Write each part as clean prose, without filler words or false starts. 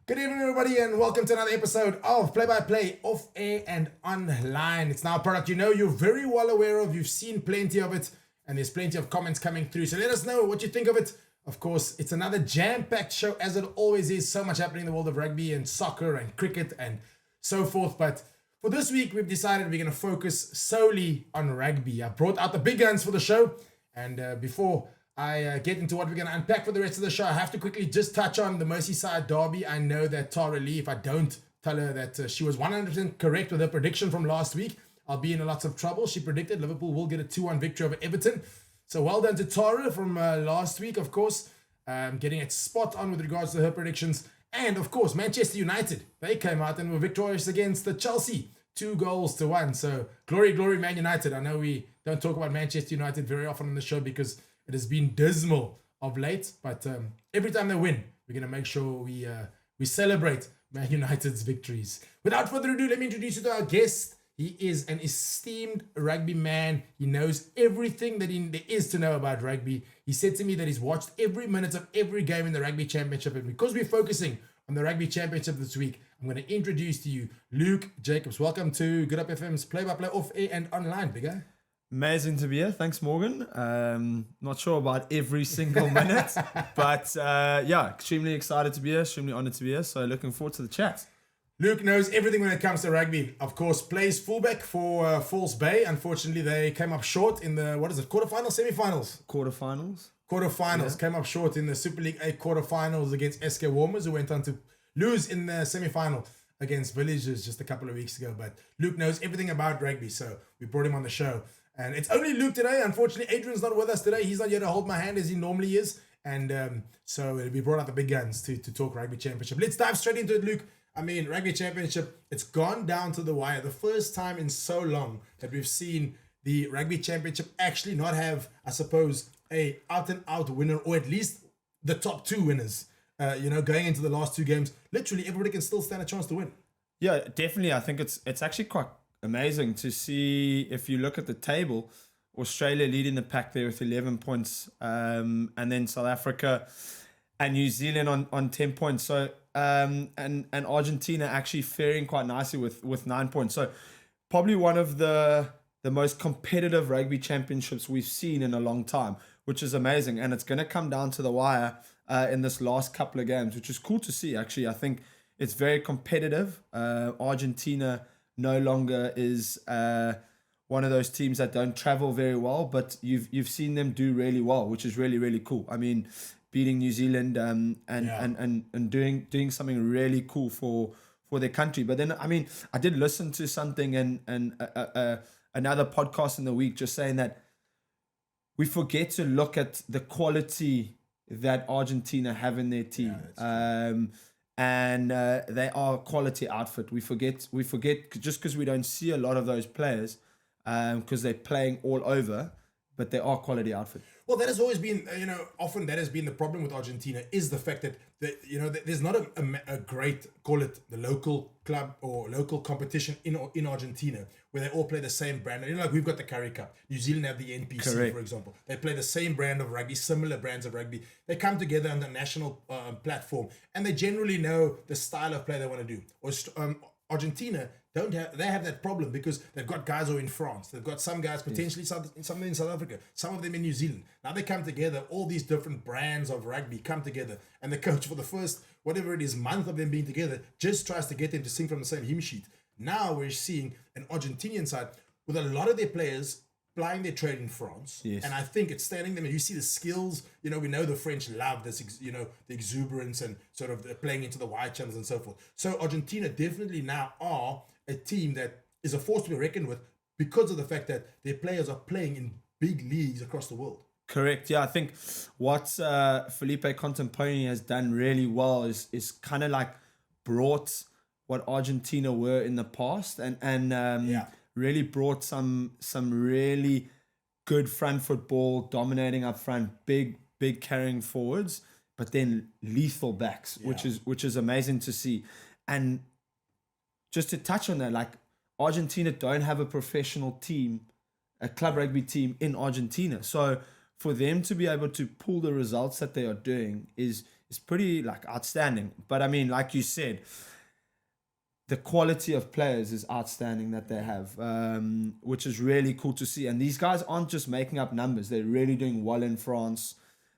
Good evening, everybody, and welcome to another episode of Play by Play, off air and online. It's now a product you're very well aware of. You've seen plenty of it, and there's plenty of comments coming through. So let us know what you think of it. Of course, it's another jam-packed show, as it always is. So much happening in the world of rugby and soccer and cricket and so forth. But for this week, we've decided we're going to focus solely on rugby. I brought out the big guns for the show, and before I get into what we're going to unpack for the rest of the show, I have to quickly just touch on the Merseyside derby. I know that Tara Lee, if I don't tell her that she was 100% correct with her prediction from last week, I'll be in lots of trouble. She predicted Liverpool will get a 2-1 victory over Everton. So well done to Tara from last week, of course, getting it spot on with regards to her predictions. And of course, Manchester United, they came out and were victorious against the Chelsea, 2-1. So glory, glory, Man United. I know we don't talk about Manchester United very often on the show because it has been dismal of late, but every time they win, we're going to make sure we celebrate Man United's victories. Without further ado, let me introduce you to our guest. He is an esteemed rugby man. He knows everything that there is to know about rugby. He said to me that he's watched every minute of every game in the Rugby Championship, and because we're focusing on the Rugby Championship this week, I'm going to introduce to you Luke Jacobs. Welcome to Good Up FM's Play-by-Play off air and online, big guy. Amazing to be here. Thanks, Morgan. Not sure about every single minute, but extremely excited to be here, extremely honored to be here. So looking forward to the chat. Luke knows everything when it comes to rugby. Of course, plays fullback for Falls Bay. Unfortunately, they came up short in the, quarterfinals, semi-finals? Quarterfinals. Came up short in the Super League 8 quarterfinals against SK Warmers, who went on to lose in the semi-final against Villagers just a couple of weeks ago. But Luke knows everything about rugby, so we brought him on the show. And it's only Luke today. Unfortunately, Adrian's not with us today. He's not here to hold my hand as he normally is. And so we brought out the big guns to talk Rugby Championship. Let's dive straight into it, Luke. I mean, Rugby Championship, it's gone down to the wire. The first time in so long that we've seen the Rugby Championship actually not have, I suppose, a out-and-out winner, or at least the top two winners. Going into the last two games, literally everybody can still stand a chance to win. Yeah, definitely. I think it's actually quite amazing to see. If you look at the table, Australia leading the pack there with 11 points, and then South Africa and New Zealand on 10 points. So and Argentina actually faring quite nicely with 9 points. So probably one of the most competitive rugby championships we've seen in a long time, which is amazing. And it's going to come down to the wire in this last couple of games, which is cool to see. Actually, I think it's very competitive. Argentina no longer is one of those teams that don't travel very well, but you've seen them do really well, which is really, really cool. I mean, beating New Zealand and doing something really cool for their country. But then, I mean, I did listen to something and another podcast in the week just saying that we forget to look at the quality that Argentina have in their team. And they are a quality outfit. We forget just because we don't see a lot of those players because they're playing all over, but they are quality outfit. Well, that has always been, often that has been the problem with Argentina, is the fact that there's not a great, call it the local club or local competition in Argentina where they all play the same brand. Like we've got the Curry Cup. New Zealand have the NPC, Correct. For example. They play the same brand of rugby, similar brands of rugby. They come together on the national platform, and they generally know the style of play they want to do. Or Argentina they have that problem because they've got guys who are in France. They've got some guys potentially some in South Africa, some of them in New Zealand. Now they come together, all these different brands of rugby come together, and the coach for the first, whatever it is, month of them being together, just tries to get them to sing from the same hymn sheet. Now we're seeing an Argentinian side with a lot of their players plying their trade in France. Yes. And I think it's standing them, and you see the skills, we know the French love this, the exuberance and sort of playing into the wide channels and so forth. So Argentina definitely now are a team that is a force to be reckoned with because of the fact that their players are playing in big leagues across the world. Correct. Yeah, I think what Felipe Contemporaneous has done really well is kind of like brought what Argentina were in the past and really brought some really good front football, dominating up front, big carrying forwards, but then lethal backs, which is amazing to see. And just to touch on that, like Argentina don't have a professional team, a club rugby team in Argentina. So for them to be able to pull the results that they are doing is is pretty like outstanding. But I mean, like you said, the quality of players is outstanding that they have, which is really cool to see. And these guys aren't just making up numbers; they're really doing well in France.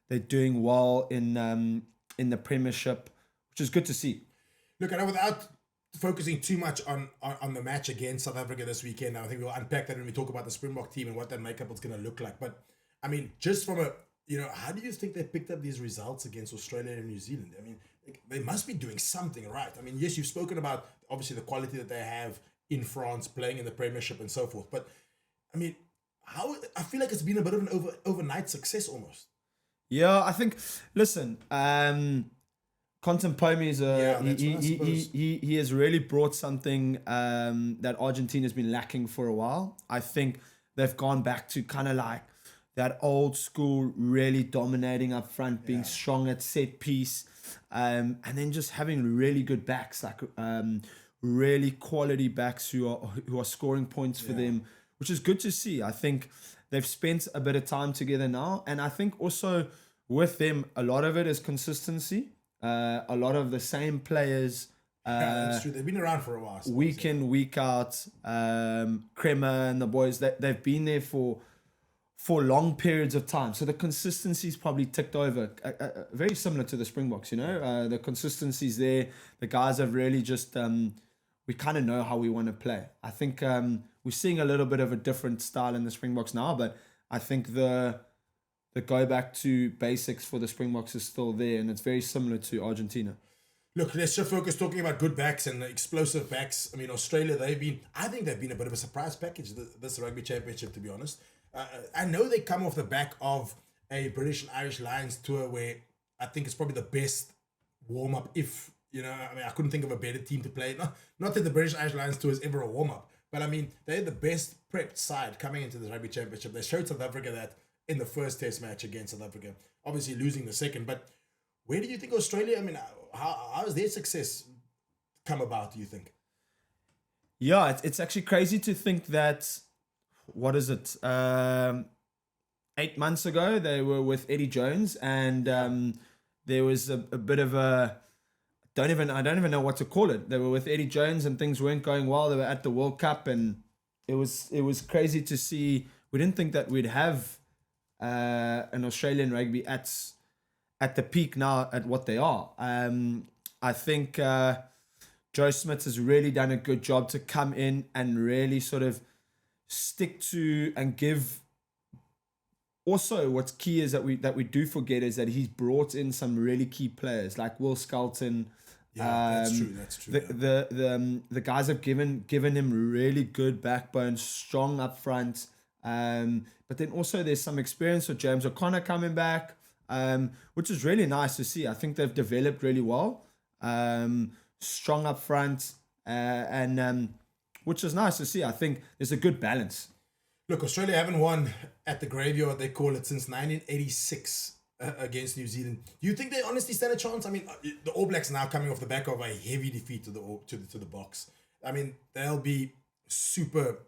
They're doing well in the Premiership, which is good to see. Look, I know without focusing too much on the match against South Africa this weekend, I think we'll unpack that when we talk about the Springbok team and what that makeup is going to look like. But I mean, just from a, how do you think they picked up these results against Australia and New Zealand? I mean, they must be doing something right. I mean, yes, you've spoken about obviously the quality that they have in France, playing in the Premiership and so forth. But I mean, I feel like it's been a bit of an overnight success almost. Yeah, I think. Listen, Contempomi is he has really brought something that Argentina's been lacking for a while. I think they've gone back to kind of like that old school, really dominating up front, being strong at set piece, and then just having really good backs, like really quality backs who are scoring points for them, which is good to see. I think they've spent a bit of time together now, and I think also with them, a lot of it is consistency. A lot of the same players. That's true. They've been around for a while. Week in, week out. Kremer and the boys, they've been there for long periods of time. So the consistency's probably ticked over. Very similar to the Springboks, the consistency's there. The guys have really just, we kind of know how we want to play. I think we're seeing a little bit of a different style in the Springboks now, but I think the go back to basics for the Springboks is still there, and it's very similar to Argentina. Look, let's just focus talking about good backs and explosive backs. I mean, Australia, I think they've been a bit of a surprise package this Rugby Championship, to be honest. I know they come off the back of a British and Irish Lions tour where I think it's probably the best warm-up I couldn't think of a better team to play. Not that the British Irish Lions tour is ever a warm-up, but I mean, they're the best prepped side coming into the Rugby Championship. They showed South Africa that in the first test match against South Africa, obviously losing the second. But where do you think Australia, I mean, how has their success come about, do you think? Yeah, it's actually crazy to think that, what is it, 8 months ago, they were with Eddie Jones, and there was a bit of a, I don't even know what to call it. They were with Eddie Jones and things weren't going well. They were at the World Cup, and it was crazy to see. We didn't think that we'd have an Australian rugby at the peak now at what they are. I think Joe Smith has really done a good job to come in and really sort of stick to and give. Also, what's key is that we do forget is that he's brought in some really key players like Will Skelton. Yeah, that's true. That's true. The guys have given him really good backbone, strong up front. But then also there's some experience with James O'Connor coming back, which is really nice to see. I think they've developed really well, strong up front, and which is nice to see. I think there's a good balance. Look, Australia haven't won at the graveyard, they call it, since 1986 against New Zealand. Do you think they honestly stand a chance? I mean, the All Blacks now coming off the back of a heavy defeat to the Boks. I mean, they'll be super.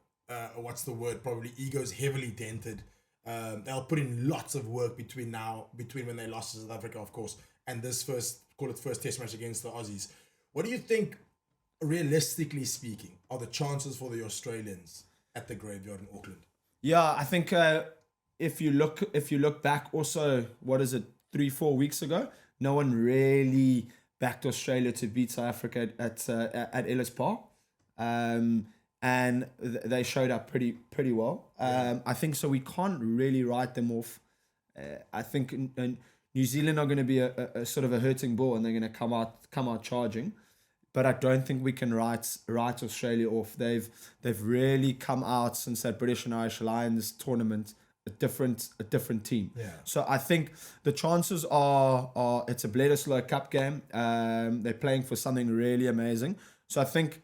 What's the word? Probably egos heavily dented. They'll put in lots of work between when they lost to South Africa, of course, and this first test match against the Aussies. What do you think, realistically speaking, are the chances for the Australians at the graveyard in Auckland? Yeah, I think if you look back, also, what is it, 3-4 weeks ago, no one really backed Australia to beat South Africa at Ellis Park. And they showed up pretty well. I think so. We can't really write them off. I think New Zealand are going to be a sort of a hurting ball, and they're going to come out charging. But I don't think we can write Australia off. They've really come out since that British and Irish Lions tournament a different team. Yeah. So I think the chances are it's a Bledisloe Cup game. They're playing for something really amazing. So I think.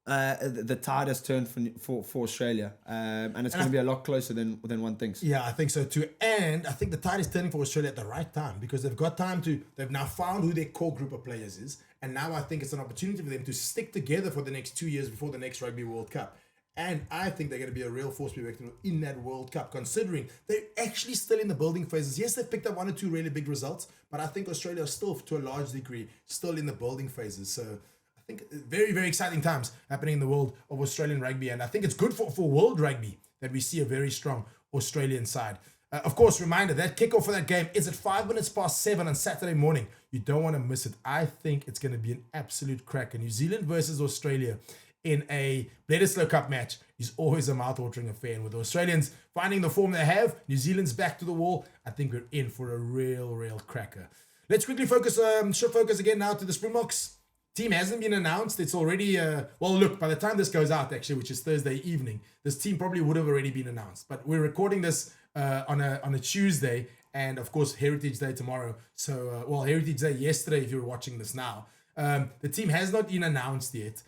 The tide has turned for Australia, and it's going to be a lot closer than one thinks. Yeah, I think so too. And I think the tide is turning for Australia at the right time, because they've got time they've now found who their core group of players is, and now I think it's an opportunity for them to stick together for the next 2 years before the next Rugby World Cup. And I think they're going to be a real force to be reckoned with in that World Cup, considering they're actually still in the building phases. Yes, they've picked up 1 or 2 really big results, but I think Australia is still, to a large degree, still in the building phases. So I think very, very exciting times happening in the world of Australian rugby. And I think it's good for world rugby that we see a very strong Australian side. Of course, reminder, that kickoff for that game is at 7:05 on Saturday morning. You don't want to miss it. I think it's going to be an absolute cracker. New Zealand versus Australia in a Bledisloe Cup match is always a mouth-watering affair. And with the Australians finding the form they have, New Zealand's back to the wall, I think we're in for a real cracker. Let's quickly shift focus again now to the Springboks. Team hasn't been announced. It's already, well, look, by the time this goes out, actually, which is Thursday evening, this team probably would have already been announced. But we're recording this on a Tuesday, and of course, Heritage Day tomorrow. So, well, Heritage Day yesterday, if you're watching this now. The team has not been announced yet.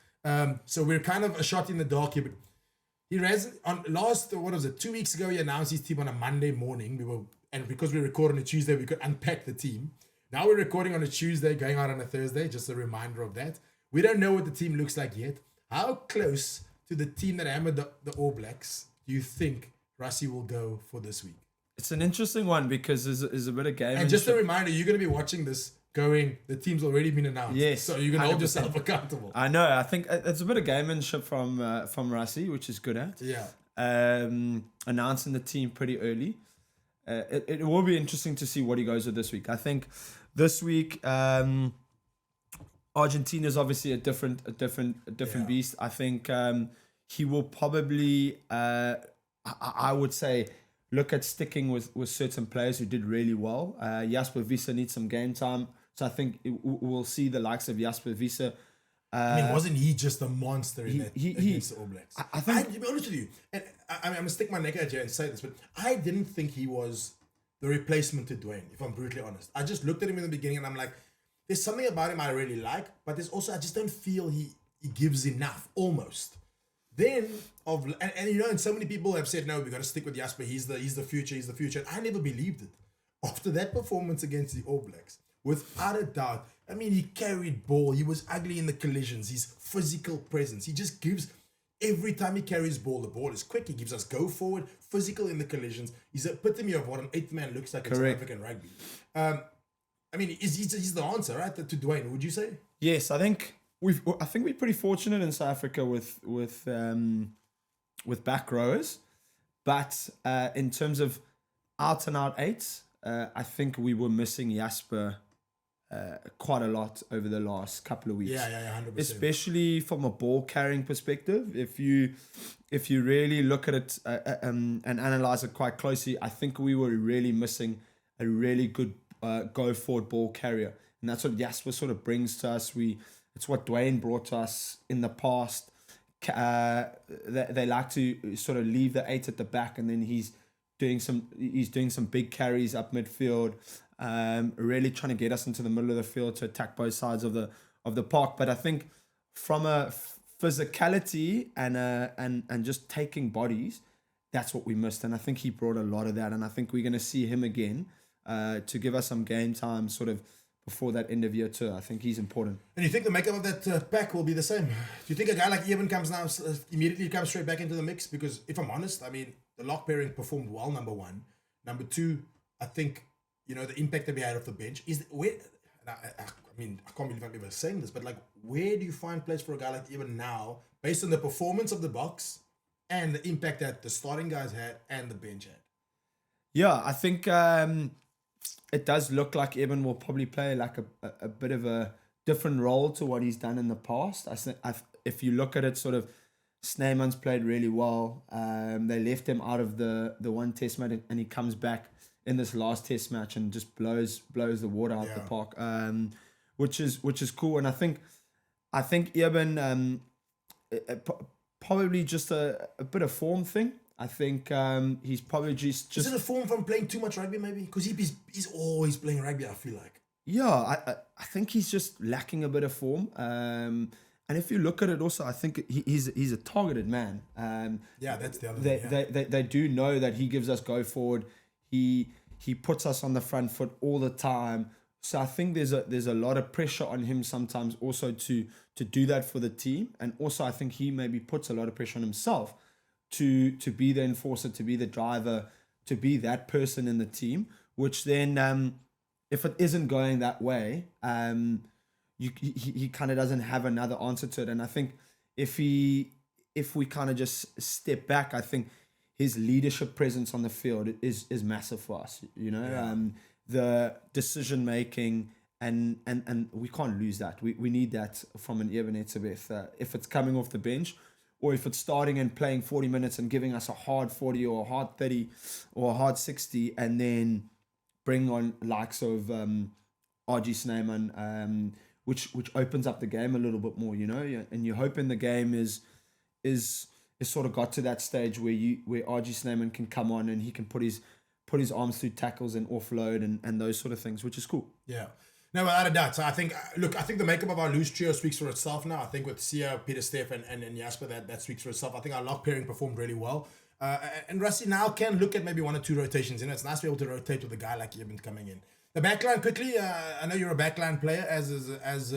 So we're kind of a shot in the dark here, but he has on last, 2 weeks ago, he announced his team on a Monday morning. And because we record on a Tuesday, we could unpack the team. Now we're recording on a Tuesday, going out on a Thursday, just a reminder of that. We don't know what the team looks like yet. How close to the team that hammered the All Blacks do you think Rassie will go for this week? It's an interesting one because there's a bit of game. And just a reminder, you're going to be watching this going, the team's already been announced. Yes. So you're going to hold yourself accountable. I know. I think it's a bit of gamemanship from Rassie, which is good at. Yeah. Announcing the team pretty early. It will be interesting to see what he goes with this week. I think this week, Argentina is obviously a different beast. I think he will probably, I would say, look at sticking with certain players who did really well. Jasper Wiese needs some game time, so I think we'll see the likes of Jasper Wiese. I mean, wasn't he just a monster against the All Blacks? I think, to be honest with you, and I'm going to stick my neck out here and say this, but I didn't think he was the replacement to Dwayne, if I'm brutally honest. I just looked at him in the beginning and I'm like, there's something about him I really like, but there's also, I just don't feel he gives enough, almost. Then, and you know, and so many people have said, no, we've got to stick with Jasper, he's the future, and I never believed it. After that performance against the All Blacks, without a doubt, I mean, he carried ball. He was ugly in the collisions. His physical presence. He just gives, every time he carries ball, the ball is quick. He gives us go forward, physical in the collisions. He's an epitome of what an 8th man looks like in South African rugby. I mean, he's the answer, right, to Dwayne, would you say? Yes, I think we're pretty fortunate in South Africa with back rowers. But in terms of out and out eights, I think we were missing Jasper quite a lot over the last couple of weeks. Yeah, 100%. Especially from a ball carrying perspective. If you really look at it and analyze it quite closely, I think we were really missing a really good go forward ball carrier, and that's what Jasper sort of brings to us. It's what Dwayne brought to us in the past. They like to sort of leave the 8 at the back, and then he's doing some big carries up midfield. Really trying to get us into the middle of the field to attack both sides of the park. But I think from a physicality and just taking bodies, that's what we missed. And I think he brought a lot of that. And I think we're going to see him again to give us some game time sort of before that end of year tour. I think he's important. And you think the makeup of that pack will be the same? Do you think a guy like Eben immediately comes straight back into the mix? Because if I'm honest, I mean, the lock pairing performed well, number one. Number two, I think, you know, the impact that we had off the bench is where. I mean, I can't believe I'm ever saying this, but like, where do you find place for a guy like Eben now, based on the performance of the box and the impact that the starting guys had and the bench had? Yeah, I think it does look like Eben will probably play like a bit of a different role to what he's done in the past. I think if you look at it, sort of, Snyman's played really well. They left him out of the one test match, and he comes back in this last test match and just blows the water out the park, which is cool. And I think Eben probably just a bit of form thing. I think he's probably just... Is it a form from playing too much rugby, maybe? Because he's always playing rugby, I feel like. Yeah, I think he's just lacking a bit of form. And if you look at it also, I think he's a targeted man. That's the other thing. They do know that he gives us go forward. He puts us on the front foot all the time. So I think there's a lot of pressure on him sometimes also to do that for the team, and also I think he maybe puts a lot of pressure on himself to be the enforcer, to be the driver, to be that person in the team. Which then, if it isn't going that way, he kind of doesn't have another answer to it. And I think if we kind of just step back, I think his leadership presence on the field is massive for us. The decision making, and we can't lose that. We need that from an Eben Etzebeth. If it's coming off the bench, or if it's starting and playing 40 minutes and giving us a hard 40 or a hard 30 or a hard 60, and then bring on likes of RG Snyman, which opens up the game a little bit more, and you're hoping the game is sort of got to that stage where RG Snyman can come on and he can put his arms through tackles and offload and those sort of things, which is cool. Yeah. No, without a doubt. So I think the makeup of our loose trio speaks for itself now. I think with Sia, Peter Steff, and Jasper, that speaks for itself. I think our lock pairing performed really well. And Rusty now can look at maybe 1 or 2 rotations. It's nice to be able to rotate with a guy like Eben coming in. The backline, quickly, I know you're a backline player, as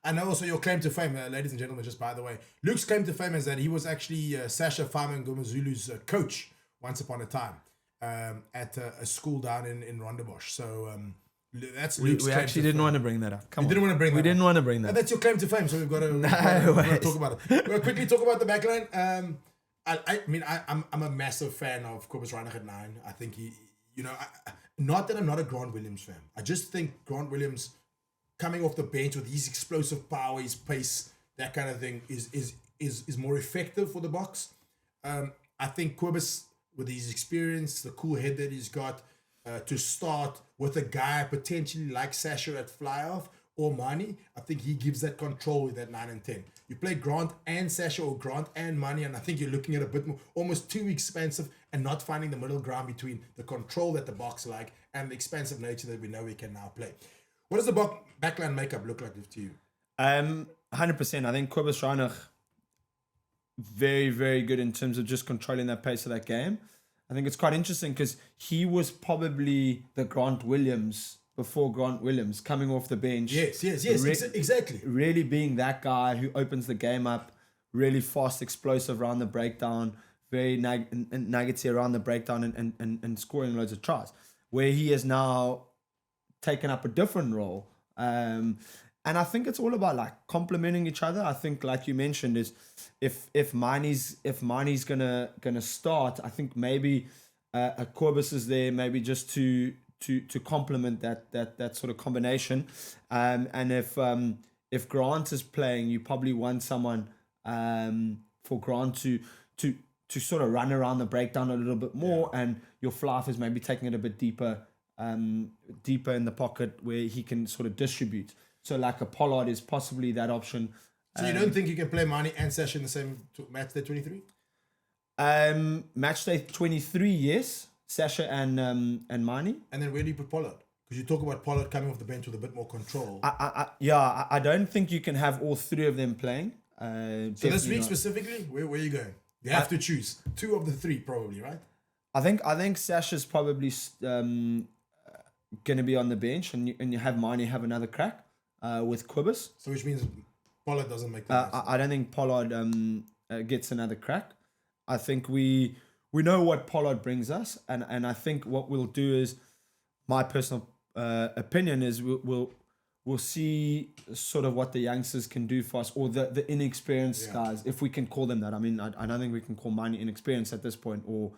I know also your claim to fame, ladies and gentlemen, just by the way. Luke's claim to fame is that he was actually Sasha Farman Gumazulu's coach once upon a time at a school down in Rondebosch. So that's Luke's we actually didn't want to bring that up. We didn't want to bring that up. We didn't want to bring that up. That's your claim to fame, so we've got to talk about it. We'll quickly talk about the backline. I'm a massive fan of Kobus Reinach at 9. I think he, not that I'm not a Grant Williams fan. I just think Grant Williams coming off the bench with his explosive power, his pace, that kind of thing is more effective for the box. I think Kobus, with his experience, the cool head that he's got, to start with a guy potentially like Sasha at fly-off or Mani, I think he gives that control with that 9 and 10. You play Grant and Sasha or Grant and Mani, and I think you're looking at a bit more, almost too expensive, and not finding the middle ground between the control that the box like and the expensive nature that we know we can now play. What does the backline makeup look like to you? 100%. I think Kobus Reinach, very, very good in terms of just controlling that pace of that game. I think it's quite interesting because he was probably the Grant Williams before Grant Williams coming off the bench. Yes, exactly. Really being that guy who opens the game up, really fast, explosive around the breakdown, very nuggety around the breakdown and scoring loads of tries. Where he has now taken up a different role. And I think it's all about like complementing each other. I think, like you mentioned, is if Mani's gonna start, I think maybe a Corbus is there, maybe just to complement that sort of combination. And if Grant is playing, you probably want someone for Grant to sort of run around the breakdown a little bit more, and your fluff is maybe taking it a bit deeper in the pocket where he can sort of distribute. So like a Pollard is possibly that option. So you don't think you can play Mani and Sasha in the same match day 23? Match day 23, yes. Sasha and Mani. And then where do you put Pollard? Because you talk about Pollard coming off the bench with a bit more control. I don't think you can have all three of them playing. So this week specifically, where are you going? You have to choose 2 of the 3 probably, right? I think Sasha's probably going to be on the bench, and you have Mani have another crack with Quibus. So which means Pollard doesn't make the I don't think Pollard gets another crack. I think we know what Pollard brings us, and I think what we'll do is, my personal opinion is we'll see sort of what the youngsters can do for us, or the inexperienced guys, if we can call them that. I mean, I don't think we can call Mani inexperienced at this point, or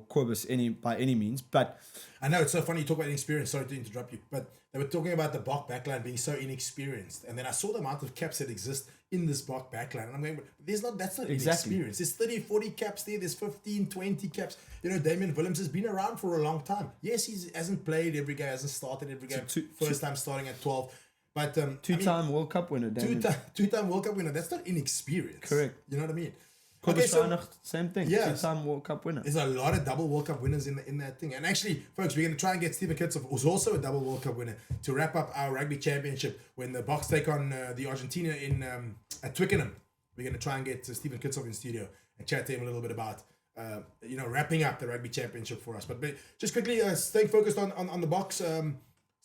Corbus by any means. But I know it's so funny you talk about inexperience. Sorry to interrupt you, but they were talking about the Bok backline being so inexperienced, and then I saw the amount of caps that exist in this Bok backline, and I'm going, that's not exactly inexperience. There's 30, 40 caps there. There's 15, 20 caps. Damien Willems has been around for a long time. Yes, he hasn't played every game, hasn't started every game. First time starting at 12. But two-time World Cup winner, Damien. Two-time World Cup winner. That's not inexperience. Correct. You know what I mean? Same thing. Yeah, two-time World Cup winner. There's a lot of double World Cup winners in that thing. And actually, folks, we're going to try and get Stephen Kitsov, who's also a double World Cup winner, to wrap up our rugby championship when the Boks take on the Argentina at Twickenham. We're going to try and get Stephen Kitsov in studio and chat to him a little bit about wrapping up the rugby championship for us. But just quickly, staying focused on the Boks.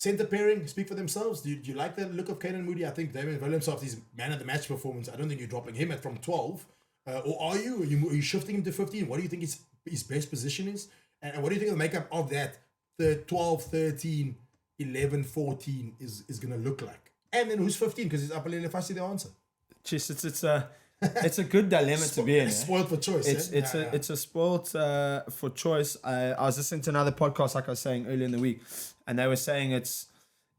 Center pairing speak for themselves. Do you like the look of Canan Moody? I think Damien Williams, after his man of the match performance, I don't think you're dropping him from 12. Or are you? Are you shifting him to 15? What do you think his best position is? And what do you think the makeup of that the 12, 13, 11, 14 is going to look like? And then who's 15? Because it's Apalele Fassi the answer. Just it's a good dilemma to be in. Spoiled for choice. It's a spoiled for choice. I was listening to another podcast, like I was saying earlier in the week, and they were saying is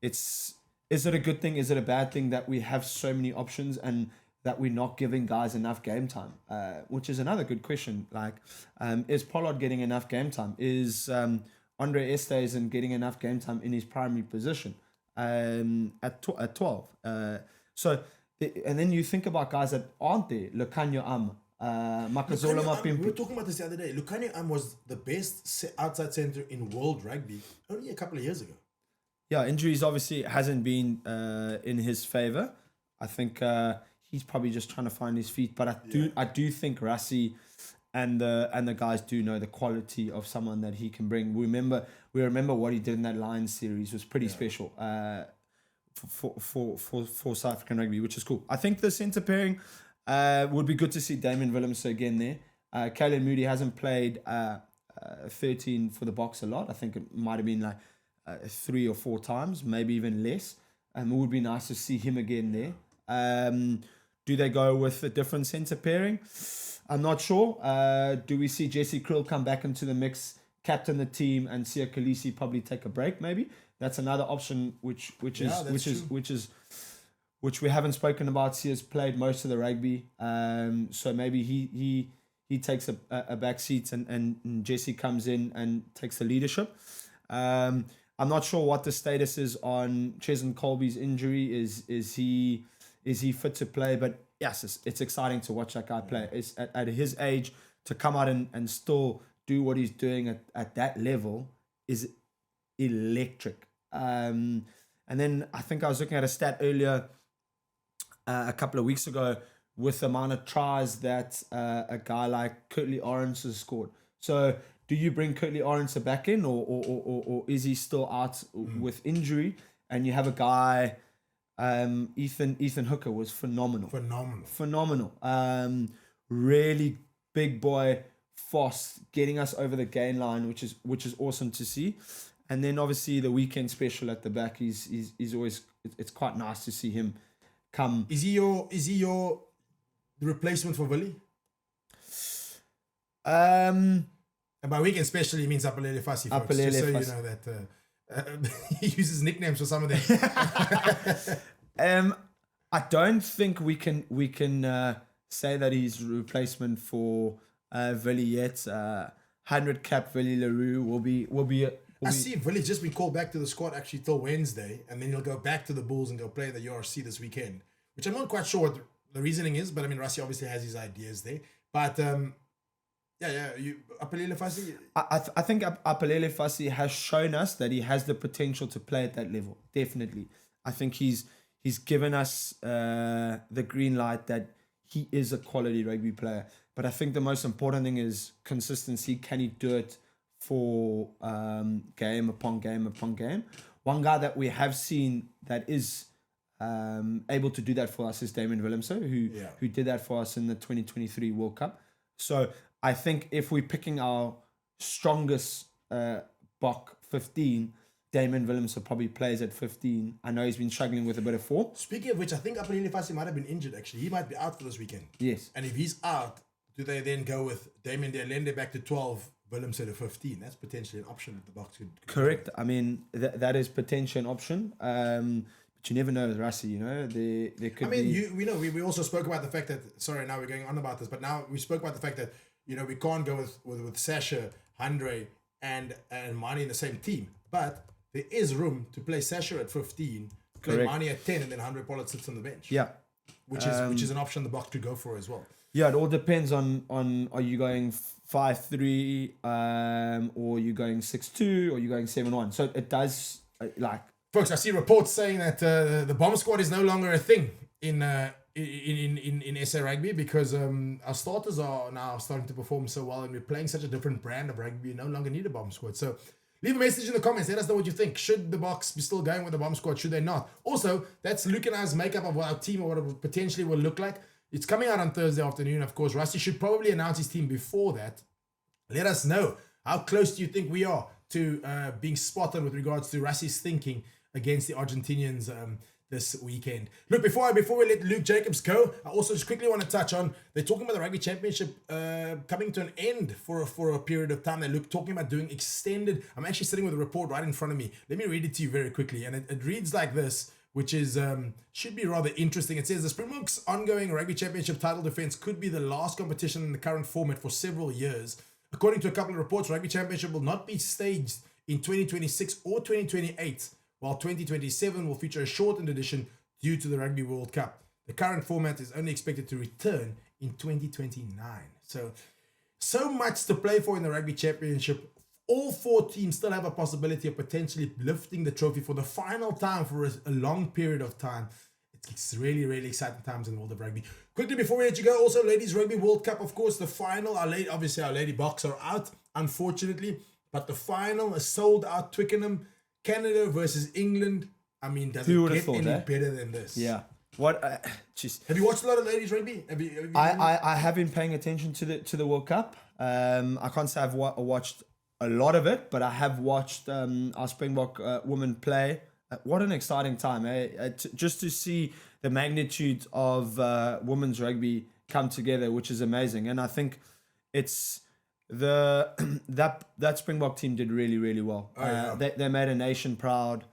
it a good thing? Is it a bad thing that we have so many options and that we're not giving guys enough game time? Which is another good question. Like, is Pollard getting enough game time? Is Andre Estesen getting enough game time in his primary position at 12? And then you think about guys that aren't there. Lucanio Makazola Mapimpi. We were talking about this the other day. Lucanio was the best outside centre in world rugby only a couple of years ago. Yeah, injuries obviously hasn't been in his favour. I think he's probably just trying to find his feet. But I do think Rassie and the guys do know the quality of someone that he can bring. We remember what he did in that Lions series was pretty special. For South African rugby, which is cool. I think the centre pairing would be good to see Damien Willemse again there. Canan Moody hasn't played 13 for the Boks a lot. I think it might have been like 3 or 4 times, maybe even less. It would be nice to see him again there. Do they go with a different centre pairing? I'm not sure. Do we see Jesse Krill come back into the mix, captain the team, and Siya Kolisi probably take a break? Maybe that's another option, which we haven't spoken about. Sia's played most of the rugby, so maybe he takes a back seat and Jesse comes in and takes the leadership. I'm not sure what the status is on Chesn Colby's injury. Is he fit to play? But yes, it's exciting to watch that guy play. It's at his age to come out and still do what he's doing at that level is electric. And then I think I was looking at a stat earlier a couple of weeks ago with the amount of tries that a guy like Curtly Orange has scored. So do you bring Curtly Orange back in or is he still out with injury? And you have a guy, Ethan Hooker was phenomenal. Really big boy, fast, getting us over the gain line, which is awesome to see. And then obviously the weekend special at the back, he's always, it's quite nice to see him come. Is he your replacement for Willie? And by weekend special he means Apalele Fassi, folks. Just so you know that he uses nicknames for some of them. I don't think we can say that he's a replacement for Willie yet. 100 cap Willie Leroux will be. I see Willie's just been called back to the squad actually till Wednesday, and then he'll go back to the Bulls and go play the URC this weekend, which I'm not quite sure what the reasoning is, but I mean, Rassie obviously has his ideas there. But Apalele Fassi. I think Apalele Fassi has shown us that he has the potential to play at that level. Definitely, I think he's given us the green light that he is a quality rugby player. But I think the most important thing is consistency. Can he do it for game upon game upon game? One guy that we have seen that is able to do that for us is Damien Willemse, who did that for us in the 2023 World Cup. So I think if we're picking our strongest Bok 15, Damien Willemse probably plays at 15. I know he's been struggling with a bit of form. Speaking of which, I think Apalele Fassi might have been injured actually. He might be out for this weekend. Yes. And if he's out, do they then go with Damien De Allende back to 12, Willemse to 15? That's potentially an option that the Boks could correct. I mean, that is potentially an option. But you never know with Rassie, you know. There could be... we also spoke about the fact that, sorry, now we're going on about this, but now we spoke about the fact that, you know, we can't go with Sasha, Andre, and Mani in the same team. But there is room to play Sasha at 15, play Mani at 10, and then Andre Pollard sits on the bench. Yeah. Which is an option the Boks could go for as well. Yeah, it all depends on are you going 5-3, or you going 6-2, or you going 7-1. So it does folks. I see reports saying that the bomb squad is no longer a thing in SA Rugby because our starters are now starting to perform so well, and we're playing such a different brand of rugby. We no longer need a bomb squad. So Leave a message in the comments. Let us know what you think. Should the Boks be still going with the bomb squad? Should they not? Also, that's Luke and I's makeup of our team or what it potentially will look like. It's coming out on Thursday afternoon, of course. Rusty should probably announce his team before that. Let us know. How close do you think we are to being spot on with regards to Rusty's thinking against the Argentinians this weekend? Look, before we let Luke Jacobs go, I also just quickly want to touch on, they're talking about the Rugby Championship coming to an end for a period of time. They're talking about doing extended. I'm actually sitting with a report right in front of me. Let me read it to you very quickly. And it reads like this, which is should be rather interesting. It says the Springboks' ongoing Rugby Championship title defense could be the last competition in the current format for several years. According to a couple of reports, Rugby Championship will not be staged in 2026 or 2028, while 2027 will feature a shortened edition due to the Rugby World Cup. The current format is only expected to return in 2029. So much to play for in the Rugby Championship. All 4 teams still have a possibility of potentially lifting the trophy for the final time for a long period of time. It's really, really exciting times in the world of rugby. Quickly, before we let you go, also Ladies Rugby World Cup, of course, the final. Our Lady Boks are out, unfortunately. But the final is sold out. Twickenham, Canada versus England. I mean, does it get any better than this? Yeah. What? Have you watched a lot of Ladies Rugby? Have you I have been paying attention to the World Cup. I can't say I've watched a lot of it, but I have watched our Springbok women play. What an exciting time, eh? Just to see the magnitude of women's rugby come together, which is amazing. And I think it's that Springbok team did really, really well. They made a nation proud,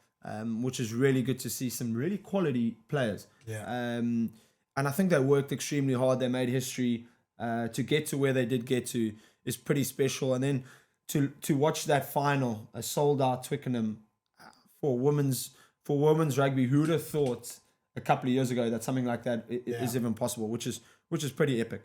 which is really good to see some really quality players. Yeah. And I think they worked extremely hard. They made history. To get to where they did get to is pretty special. And then to watch that final, a sold out Twickenham for women's rugby, who would have thought a couple of years ago that something like that is even possible, which is pretty epic.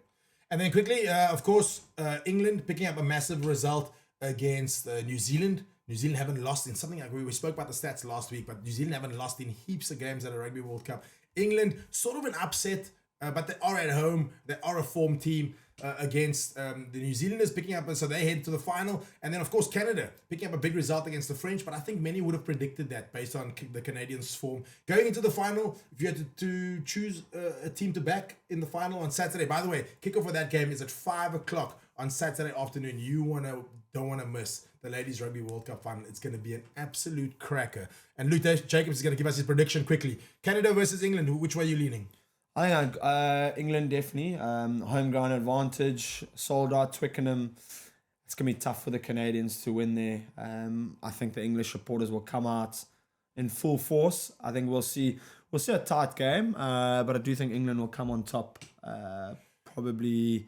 And then quickly, of course, England picking up a massive result against New Zealand. New Zealand haven't lost in something like we spoke about the stats last week, but New Zealand haven't lost in heaps of games at a Rugby World Cup. England, sort of an upset, but they are at home. They are a form team against the New Zealanders, picking up, so they head to the final. And then, of course, Canada picking up a big result against the French, but I think many would have predicted that based on the Canadians' form. Going into the final, if you had to choose a team to back in the final on Saturday, by the way, kickoff for that game is at 5 o'clock on Saturday afternoon. You don't want to miss the Ladies Rugby World Cup final. It's going to be an absolute cracker. And Luke Jacobs is going to give us his prediction quickly. Canada versus England, which way are you leaning? I think England definitely. Home ground advantage, sold out Twickenham. It's going to be tough for the Canadians to win there. I think the English supporters will come out in full force. I think we'll see a tight game, but I do think England will come on top. Probably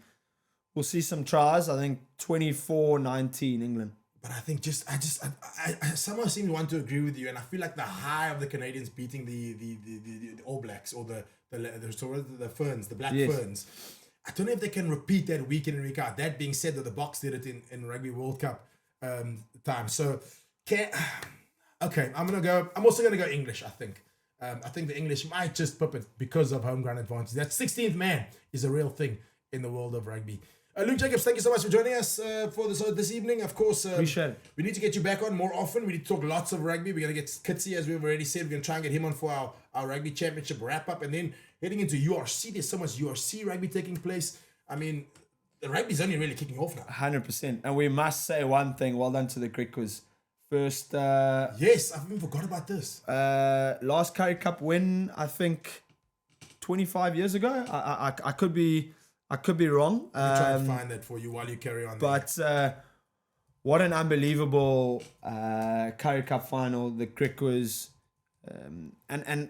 we'll see some tries. I think 24-19 England. But I think I somehow seem to want to agree with you, and I feel like the high of the Canadians beating the All Blacks or the Ferns, the Black Ferns. I don't know if they can repeat that week in and week out. That being said, that the Boks did it in Rugby World Cup time. So, I'm also gonna go English. I think the English might just pop it because of home ground advantage. That 16th man is a real thing in the world of rugby. Luke Jacobs, thank you so much for joining us for this evening. Of course, appreciate it. We need to get you back on more often. We need to talk lots of rugby. We're going to get Kitsy, as we've already said. We're going to try and get him on for our Rugby Championship wrap-up. And then heading into URC, there's so much URC rugby taking place. I mean, the rugby's only really kicking off now. 100%. And we must say one thing. Well done to the Griquas. First... yes, I even forgot about this. Last Currie Cup win, I think, 25 years ago. I could be wrong. I'll try and find that for you while you carry on. But what an unbelievable Currie Cup final. The Griquas, and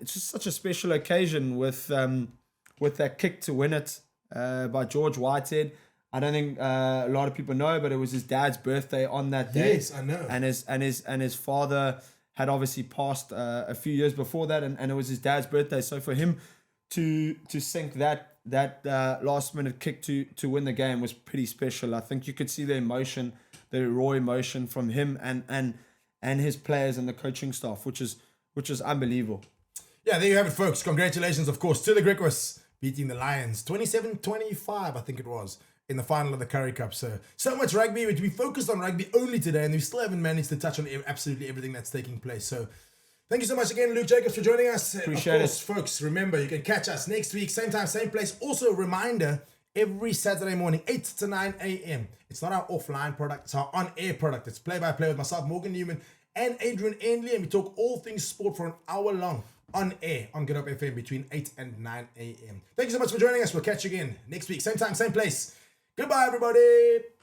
it's just such a special occasion with that kick to win it by George Whitehead. I don't think a lot of people know, but it was his dad's birthday on that day. Yes, I know. And his father had obviously passed a few years before that, and it was his dad's birthday. So for him to sink that last minute kick to win the game was pretty special. I think you could see the emotion, the raw emotion from him and his players and the coaching staff, which is unbelievable. Yeah, there you have it, folks. Congratulations, of course, to the Griquas beating the Lions 27-25, I think it was, in the final of the Curry Cup. So much rugby. We focused on rugby only today, and we still haven't managed to touch on absolutely everything that's taking place. So thank you so much again, Luke Jacobs, for joining us. Appreciate it. Folks, remember, you can catch us next week, same time, same place. Also, a reminder, every Saturday morning, 8 to 9 a.m. It's not our offline product, it's our on-air product. It's play-by-play with myself, Morgan Newman, and Adrian Endley, and we talk all things sport for an hour long on air on Get Up FM between 8 and 9 a.m. Thank you so much for joining us. We'll catch you again next week, same time, same place. Goodbye, everybody.